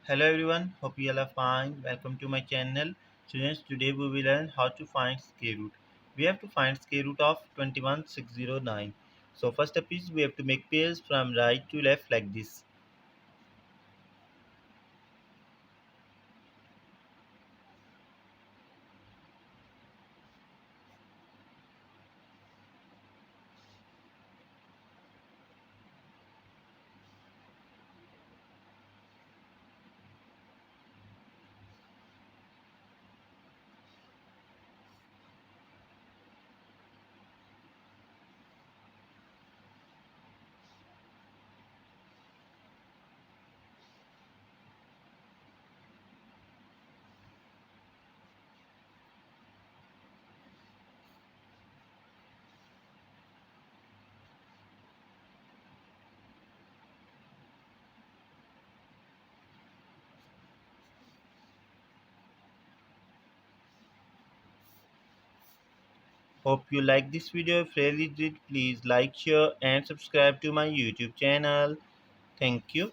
Hello everyone, hope you all are fine. Welcome to my channel. Students, today we will learn how to find square root. We have to find square root of 21609. So first step is we have to make pairs from right to left like this. Hope you like this video. If really did, please like, share and subscribe to my YouTube channel. Thank you.